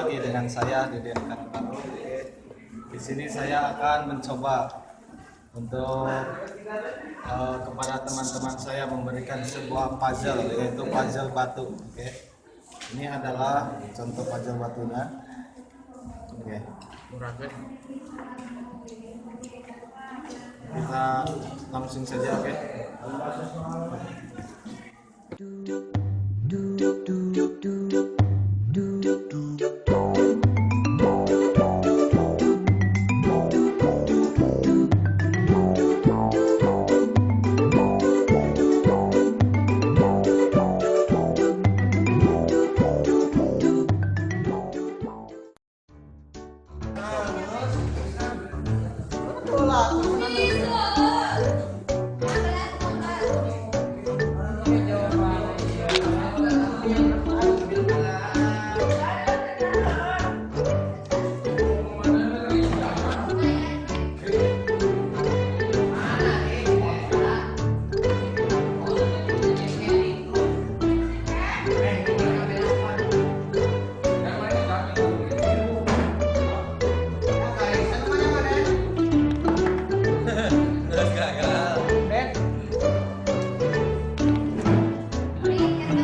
lagi dengan saya Deden Karangtaro. Di sini saya akan mencoba untuk kepada teman-teman saya memberikan sebuah puzzle, yaitu puzzle batu. Oke. Ini adalah contoh puzzle batunya. Oke. Kita langsung saja, oke.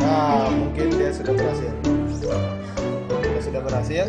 Nah, mungkin dia sudah berhasil. Dia sudah berhasil.